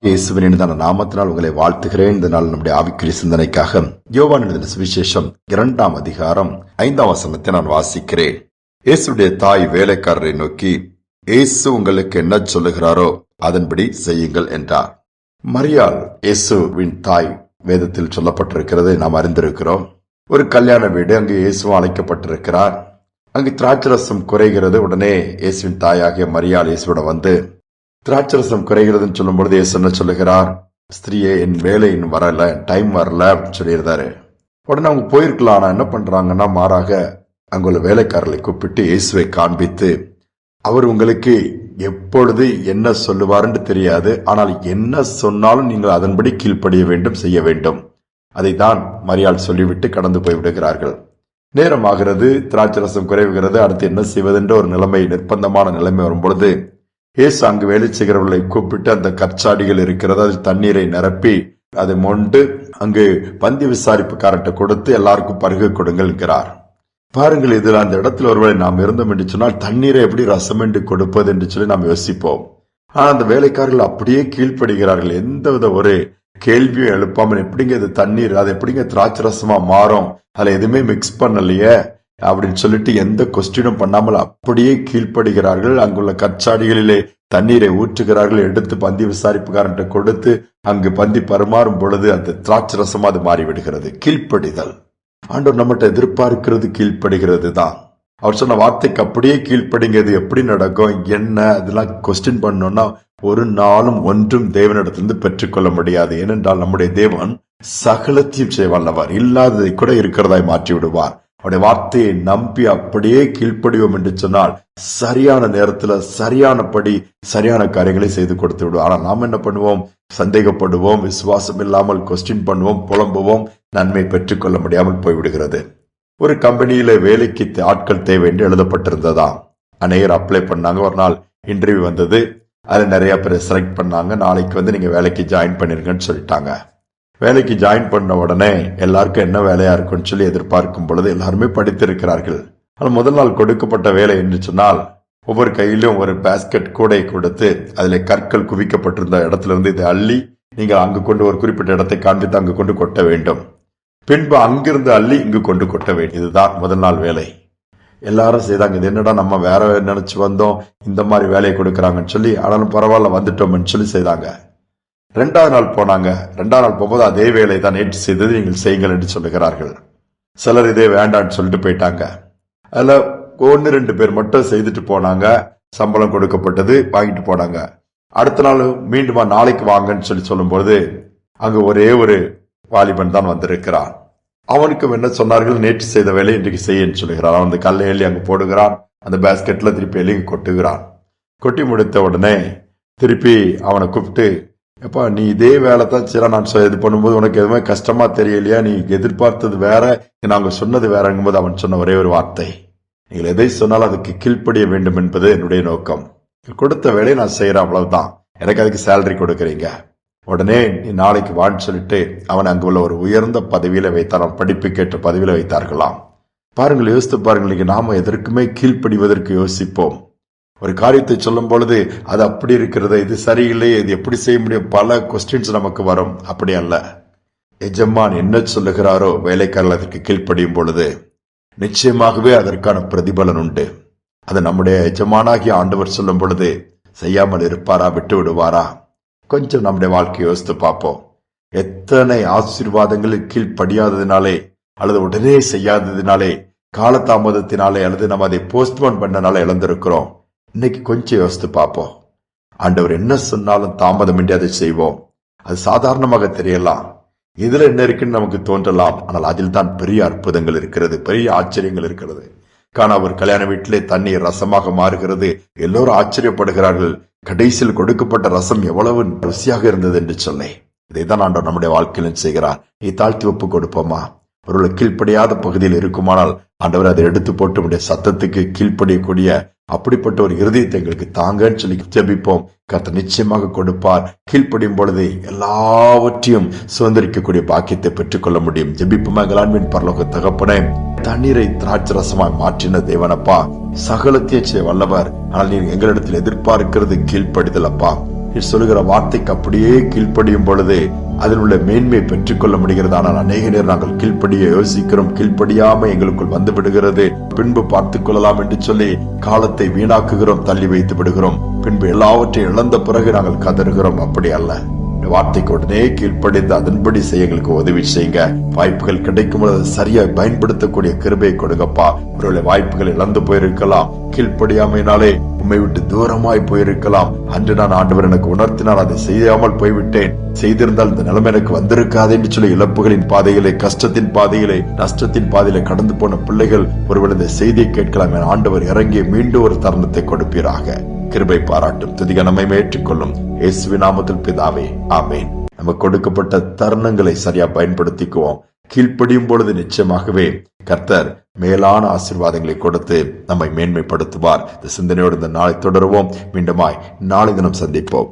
இயேசுவின் இனிதான நாமத்தினால் உங்களை வாழ்த்துகிறேன். இந்த நாள் நம்முடைய ஆவிக்குரிய சிந்தனைக்காக யோவான் எழுதின சுவிசேஷம் 2ஆம் அதிகாரம் 5ஆம் வசனத்தை நான் வாசிக்கிறேன். இயேசுடைய தாய் வேலைக்காரரை நோக்கி, இயேசு உங்களுக்கு என்ன சொல்லுகிறாரோ அதன்படி செய்யுங்கள் என்றார். மரியாள் இயேசுவின் தாய் வேதத்தில் சொல்லப்பட்டிருக்கிறது நாம் அறிந்திருக்கிறோம். ஒரு கல்யாண வீடு, அங்கு இயேசுவும் அழைக்கப்பட்டிருக்கிறார். அங்கு திராட்சரசம் குறைகிறது. உடனே இயேசுவின் தாயாகிய மரியாள் இயேசுவிடம் வந்து, திராட்சரசம் குறைகிறதுன்னு சொல்லும் பொழுது இயேசு என்ன சொல்லுகிறார்? ஸ்திரீயே, என் வேலை இன்னும் வரல, டைம் வரல அப்படின்னு சொல்லியிருந்தாரு. உடனே அவங்க போயிருக்கலாம். ஆனா என்ன பண்றாங்கன்னா, மாறாக அங்குள்ள வேலைக்காரர்களை கூப்பிட்டு இயேசுவை காண்பித்து, அவர் உங்களுக்கு எப்பொழுது என்ன சொல்லுவாருன்னு தெரியாது, ஆனால் என்ன சொன்னாலும் நீங்கள் அதன்படி கீழ்ப்படிய வேண்டும், செய்ய வேண்டும். அதை தான் மரியாள் சொல்லிவிட்டு கடந்து போய்விடுகிறார்கள். நேரமாகிறது, திராட்சரசம் குறைவுகிறது. அடுத்து என்ன செய்வதென்ற ஒரு நிலைமை, நிர்பந்தமான நிலைமை வரும்பொழுது இயேசு அங்கு வேலை செய்கிறவர்களை கூப்பிட்டு அந்த கற்சாடிகள் இருக்கிறது, அதில் தண்ணீரை நிரப்பி அதை மொண்டு அங்கு பந்தி விசாரிப்புக்காரர்கிட்ட கொடுத்து எல்லாருக்கும் பருக கொடுங்கள் என்கிறார். பாருங்கள், இதில் அந்த இடத்துல ஒருவேளை நாம் இருந்தோம் என்று சொன்னால் தண்ணீரை எப்படி ரசம் என்று கொடுப்பது என்று சொல்லி நாம் யோசிப்போம். ஆனால் அந்த வேலைக்காரர்கள் அப்படியே கீழ்ப்படுகிறார்கள். எந்தவித ஒரு கேள்வியும் எழுப்பாமல், எப்படிங்க இது தண்ணீர், அது எப்படிங்க திராட்சை ரசமா மாறும், அதுல எதுவுமே மிக்ஸ் பண்ணலையே அப்படின்னு சொல்லிட்டு எந்த கொஸ்டினும் பண்ணாமல் அப்படியே கீழ்ப்படுகிறார்கள். அங்குள்ள கற்சாடிகளிலே தண்ணீரை ஊற்றுகிறார்கள், எடுத்து பந்தி விசாரிப்புக்காரன்ட்ட கொடுத்து அங்கு பந்தி பரிமாறும் பொழுது அந்த திராட்சை ரசமா அது மாறிவிடுகிறது. கீழ்ப்படிதல். ஆண்டவர் நம்மகிட்ட எதிர்பார்க்கிறது கீழ்ப்படுகிறது தான். அவர் சொன்ன வார்த்தைக்கு அப்படியே கீழ்ப்படிங்கிறது. எப்படி நடக்கும், என்ன, அதெல்லாம் கொஸ்டின் பண்ணோம்னா ஒரு நாளும் ஒன்றும் தேவனிடத்திலிருந்து பெற்றுக்கொள்ள முடியாது. ஏனென்றால் நம்முடைய தேவன் சகலத்தையும் செய்ய வல்லவர். இல்லாததை கூட இருக்கிறதாய் மாற்றி விடுவார். அவருடைய வார்த்தையை நம்பி அப்படியே கீழ்ப்படிவோம் என்று சொன்னால் சரியான நேரத்துல சரியானபடி சரியான காரியங்களை செய்து கொடுத்து விடுவோம். ஆனால் நாம் என்ன பண்ணுவோம்? சந்தேகப்படுவோம், விசுவாசம் இல்லாமல் கொஸ்டின் பண்ணுவோம், புலம்புவோம், நன்மை பெற்றுக்கொள்ள முடியாமல் போய்விடுகிறது. ஒரு கம்பெனியில வேலைக்கு ஆட்கள் தேவை என்று எழுதப்பட்டிருந்ததா. அநேகர் அப்ளை பண்ணாங்க. ஒரு நாள் இன்டர்வியூ வந்தது. அதுல நிறைய பேர் செலக்ட் பண்ணாங்க. நாளைக்கு வந்து நீங்க வேலைக்கு ஜாயின் பண்ணிருங்கன்னு சொல்லிட்டாங்க. வேலைக்கு ஜாயின் பண்ண உடனே எல்லாருக்கும் என்ன வேலையா இருக்குன்னு சொல்லி எதிர்பார்க்கும் பொழுது எல்லாருமே படித்திருக்கிறார்கள். ஆனால் முதல் நாள் கொடுக்கப்பட்ட வேலை என்று சொன்னால் ஒவ்வொரு கையிலும் ஒரு பாஸ்கெட் கூடை கொடுத்து அதில் கற்கள் குவிக்கப்பட்டிருந்த இடத்துல இருந்து இதை அள்ளி நீங்கள் அங்கு கொண்டு ஒரு குறிப்பிட்ட இடத்தை காண்பித்து அங்கு கொண்டு கொட்ட வேண்டும். பின்பு அங்கிருந்து அள்ளி இங்கு கொண்டு கொட்ட வேண்டும். இதுதான் முதல் நாள் வேலை. எல்லாரும் செய்தாங்க. இது என்னடா நம்ம வேற நினைச்சு வந்தோம், இந்த மாதிரி வேலையை கொடுக்கறாங்கன்னு சொல்லி, ஆனாலும் பரவாயில்ல வந்துட்டோம்னு சொல்லி செய்தாங்க. 2வது நாள் போனாங்க. 2ஆம் நாள் போகும்போது அதே வேலை தான் நேற்று செய்தது நீங்கள் செய்யுங்கள் என்று சொல்லுகிறார்கள். சிலர் இதே வேண்டான்னு சொல்லிட்டு போயிட்டாங்க. அதுல 1-2 பேர் மட்டும் செய்துட்டு போனாங்க. சம்பளம் கொடுக்கப்பட்டது, வாங்கிட்டு போனாங்க. அடுத்த நாள் மீண்டும் நாளைக்கு வாங்கன்னு சொல்லி சொல்லும்போது அங்கு ஒரே ஒரு வாலிபன் தான் வந்திருக்கிறான். அவனுக்கு என்ன சொன்னார்கள்? நேற்று செய்த வேலை இன்றைக்கு செய்யன்னு சொல்லுகிறான். அவன் அந்த கல்லை எள்ளி அங்கு போடுகிறான். அந்த பேஸ்கெட்ல திருப்பி எள்ளி கொட்டுகிறான். கொட்டி முடித்த உடனே திருப்பி அவனை கூப்பிட்டு, எப்பா நீ இதே வேலை தான் செய்யற, நான் இது பண்ணும்போது உனக்கு எதுவுமே கஷ்டமா தெரியலையா? நீ எதிர்பார்த்தது வேற, நாங்க சொன்னது வேறங்கும் போது அவன் சொன்ன ஒரே ஒரு வார்த்தை, நீங்கள் எதை சொன்னாலும் அதுக்கு கீழ்ப்படிய வேண்டும் என்பது என்னுடைய நோக்கம். கொடுத்த வேலையை நான் செய்யறேன், அவ்வளவுதான். எனக்கு அதுக்கு சேலரி கொடுக்கறீங்க. உடனே நீ நாளைக்கு வான்னு சொல்லிட்டு அவன் அங்கு உள்ள ஒரு உயர்ந்த பதவியில வைத்தார். படிப்புக்கு ஏற்ற பதவியில வைத்தார்களாம். பாருங்கள், யோசித்து பாருங்கள். நீங்க நாம எதற்குமே கீழ்ப்படிவதற்கு யோசிப்போம். ஒரு காரியத்தை சொல்லும் பொழுது அது அப்படி இருக்கிறது, இது சரியில்லை, இது எப்படி செய்ய முடியும், பல கொஸ்டின்ஸ் நமக்கு வரும். அப்படி அல்ல. எஜமான் என்ன சொல்லுகிறாரோ வேலைக்காரர்கள் அதற்கு கீழ்ப்படியும் பொழுது நிச்சயமாகவே அதற்கான பிரதிபலன் உண்டு. அது நம்முடைய எஜமானாகிய ஆண்டவர் சொல்லும் பொழுது செய்யாமல் இருப்பாரா, விட்டு விடுவாரா? கொஞ்சம் நம்முடைய வாழ்க்கையை யோசித்து பார்ப்போம். எத்தனை ஆசீர்வாதங்களில் கீழ்ப்படியாததினாலே அல்லது உடனே செய்யாததினாலே, காலதாமதத்தினாலே அல்லது நம்ம அதை போஸ்ட்போன் பண்ணனால இழந்திருக்கிறோம். இன்னைக்கு கொஞ்சம் யோசித்து பார்ப்போம். ஆண்டவர் என்ன சொன்னாலும் தாமதமின்றி அதை செய்வோம். அது சாதாரணமாக தெரியலாம், இதுல என்ன இருக்குன்னு நமக்கு தோன்றலாம். ஆனால் அதில் தான் பெரிய அற்புதங்கள் இருக்கிறது, பெரிய ஆச்சரியங்கள் இருக்கிறது. காண ஒரு கல்யாண வீட்டிலே தண்ணீர் ரசமாக மாறுகிறது. எல்லோரும் ஆச்சரியப்படுகிறார்கள். கடைசியில் கொடுக்கப்பட்ட ரசம் எவ்வளவு ருசியாக இருந்தது என்று சொல்லி. இதைதான் ஆண்டவர் நம்முடைய வாழ்க்கையிலும் செய்கிறார். நீ தாழ்த்தி ஒப்பு கொடுப்போமா? ஒருவேளை கீழ்ப்படியாத பகுதியில் இருக்குமானால் ஆண்டவர் அதை எடுத்து போட்டு உடைய சத்தத்துக்கு கீழ்ப்படியக்கூடிய அப்படிப்பட்ட ஒரு இருதயத்தை எங்களுக்கு தாங்கன்னு சொல்லி ஜெபிப்போம். கர்த்தர் நிச்சயமாக கொடுப்பார். கீழ்ப்படியும் பொழுது எல்லாவற்றையும் சுதந்திரிக்கக்கூடிய பாக்கியத்தை பெற்றுக்கொள்ள முடியும். ஜெபிப்போமா? எங்களான்மின் பரலோக தகப்பனே, தண்ணீரை திராட்சை ரசமாய் மாற்றின தேவனப்பா, சகலத்தையும் செய்ய வல்லவர். ஆனால் நீங்க எங்களிடத்தில் எதிர்பார்க்கிறது கீழ்ப்படிதல் அப்பா. நீ சொல்லுகிற வார்த்தைக்கு அப்படியே கீழ்ப்படியும் பொழுது அதனுள்ள மேன்மையை பெற்றுக்கொள்ள முடிகிறது. ஆனால் அநேக நேரம் நாங்கள் கீழ்ப்படிய யோசிக்கிறோம், கீழ்ப்படியாம எங்களுக்குள் வந்து விடுகிறது. பின்பு பார்த்துக் கொள்ளலாம் என்று சொல்லி காலத்தை வீணாக்குகிறோம், தள்ளி வைத்து விடுகிறோம். பின்பு எல்லாவற்றையும் இழந்த பிறகு நாங்கள் கதறுகிறோம். அப்படி அல்ல, வார்த்தைக்கு உடனே கீழ்ப்படிந்து அதன்படி செய்ய எங்களுக்கு உதவி செய்யுங்க. வாய்ப்புகள் கிடைக்கும் பொழுது சரியாய் பயன்படுத்தக்கூடிய கிருபையை கொடுங்கப்பா. ஒருவேளை வாய்ப்புகள் இழந்து போயிருக்கலாம், கீழ்ப்படியாமையினாலே உம்மை விட்டு தூரமாய் போயிருக்கலாம். அன்று நான் ஆண்டவர் எனக்கு உணர்த்தினால் அதை செய்யாமல் போய்விட்டேன், செய்திருந்தால் இந்த நிலைமை எனக்கு வந்திருக்காது என்று சொல்லி இழப்புகளின் பாதையிலே, கஷ்டத்தின் பாதையிலே, நஷ்டத்தின் பாதையிலே கடந்து போன பிள்ளைகள் ஒருவேளை இந்த செய்தியை கேட்கலாம். என ஆண்டவர் இறங்கி மீண்டும் ஒரு தருணத்தை கொடுப்பீராக. கிருபை பாராட்டும் துதிக நம்மை ஏற்றுக்கொள்ளும் இயேசுவின் நாமத்தில் பிதாவே, ஆமேன். நமக்கு கொடுக்கப்பட்ட தருணங்களை சரியா பயன்படுத்திக்குவோம். கீழ்ப்படியும் பொழுது நிச்சயமாகவே கர்த்தர் மேலான ஆசீர்வாதங்களை கொடுத்து நம்மை மேன்மைப்படுத்துவார். இந்த சிந்தனையோடு இந்த நாளை தொடருவோம். மீண்டுமாய் நாளை தினம் சந்திப்போம்.